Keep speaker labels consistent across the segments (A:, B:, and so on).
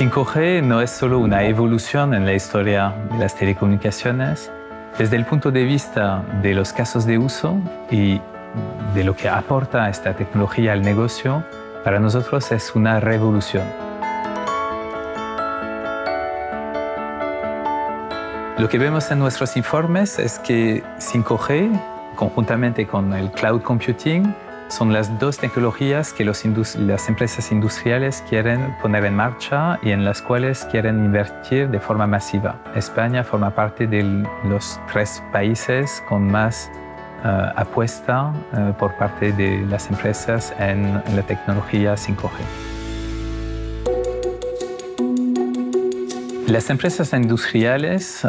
A: 5G no es solo una evolución en la historia de las telecomunicaciones. Desde el punto de vista de los casos de uso y de lo que aporta esta tecnología al negocio, para nosotros es una revolución. Lo que vemos en nuestros informes es que 5G, conjuntamente con el cloud computing, son las dos tecnologías que las empresas industriales quieren poner en marcha y en las cuales quieren invertir de forma masiva. España forma parte de los 3 países con más apuesta por parte de las empresas en la tecnología 5G. Las empresas industriales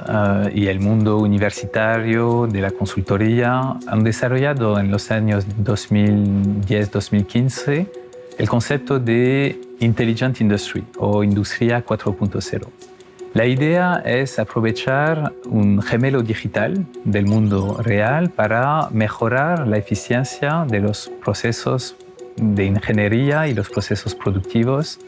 A: y el mundo universitario de la consultoría han desarrollado en los años 2010-2015 el concepto de Intelligent Industry o Industria 4.0. La idea es aprovechar un gemelo digital del mundo real para mejorar la eficiencia de los procesos de ingeniería y los procesos productivos,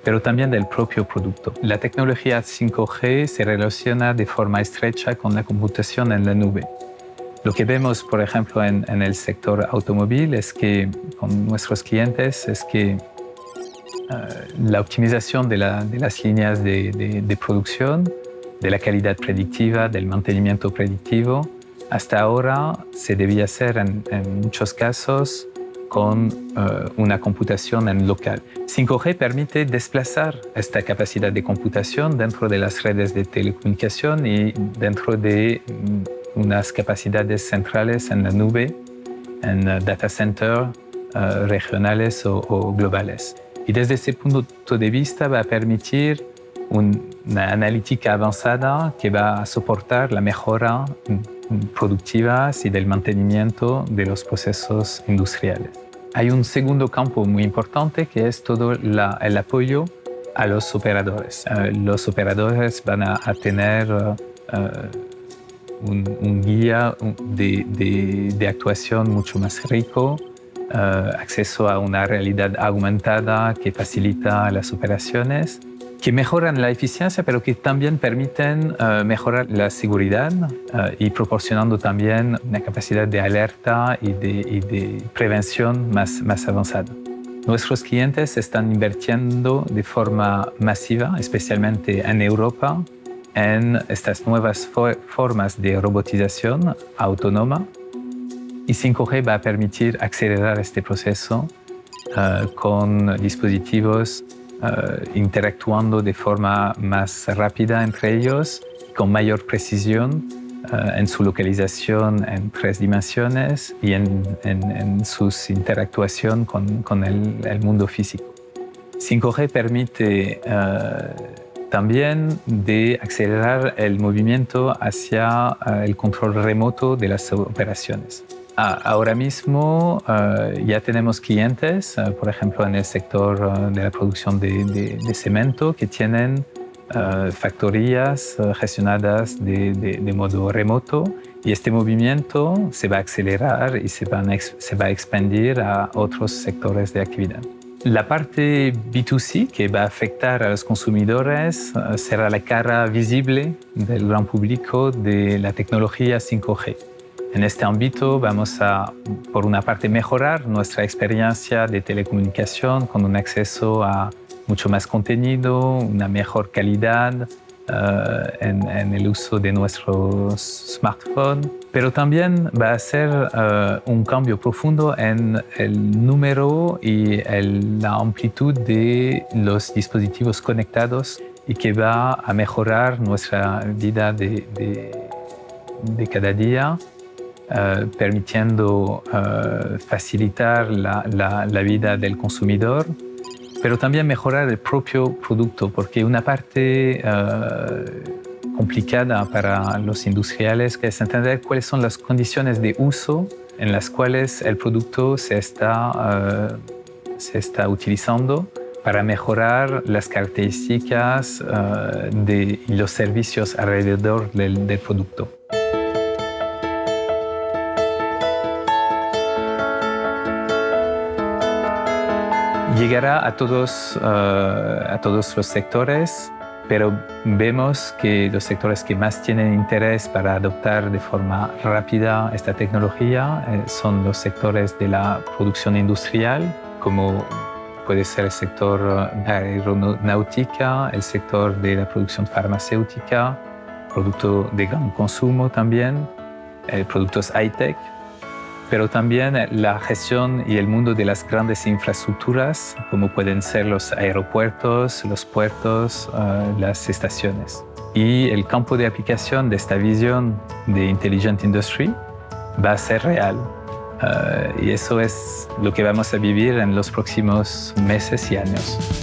A: pero también del propio producto. La tecnología 5G se relaciona de forma estrecha con la computación en la nube. Lo que vemos, por ejemplo, en el sector automóvil es que con nuestros clientes es que la optimización de las líneas de producción, de la calidad predictiva, del mantenimiento predictivo, hasta ahora se debía hacer en muchos casos con una computación en local. 5G permite desplazar esta capacidad de computación dentro de las redes de telecomunicación y dentro de unas capacidades centrales en la nube, en data centers regionales o globales. Y desde ese punto de vista va a permitir una analítica avanzada que va a soportar la mejora productiva y del mantenimiento de los procesos industriales. Hay un segundo campo muy importante que es todo el apoyo a los operadores. Los operadores van a tener un guía de actuación mucho más rico, acceso a una realidad aumentada que facilita las operaciones, que mejoran la eficiencia, pero que también permiten mejorar la seguridad y proporcionando también una capacidad de alerta y de prevención más avanzada. Nuestros clientes están invirtiendo de forma masiva, especialmente en Europa, en estas nuevas formas de robotización autónoma, y 5G va a permitir acelerar este proceso con dispositivos interactuando de forma más rápida entre ellos, con mayor precisión en su localización en 3 dimensiones y en su interactuación con el mundo físico. 5G permite también de acelerar el movimiento hacia el control remoto de las operaciones. Ahora mismo ya tenemos clientes, por ejemplo, en el sector de la producción de cemento, que tienen factorías gestionadas de modo remoto, y este movimiento se va a acelerar y se va a expandir a otros sectores de actividad. La parte B2C que va a afectar a los consumidores será la cara visible del gran público de la tecnología 5G. En este ámbito vamos a, por una parte, mejorar nuestra experiencia de telecomunicación con un acceso a mucho más contenido, una mejor calidad en el uso de nuestros smartphones, pero también va a ser un cambio profundo en el número y la amplitud de los dispositivos conectados y que va a mejorar nuestra vida de cada día, permitiendo facilitar la vida del consumidor, pero también mejorar el propio producto, porque una parte complicada para los industriales es entender cuáles son las condiciones de uso en las cuales el producto se está utilizando para mejorar las características y los servicios alrededor del producto. Llegará a todos los sectores, pero vemos que los sectores que más tienen interés para adoptar de forma rápida esta tecnología son los sectores de la producción industrial, como puede ser el sector aeronáutica, el sector de la producción farmacéutica, productos de gran consumo también, productos high-tech, pero también la gestión y el mundo de las grandes infraestructuras, como pueden ser los aeropuertos, los puertos, las estaciones. Y el campo de aplicación de esta visión de Intelligent Industry va a ser real. Y eso es lo que vamos a vivir en los próximos meses y años.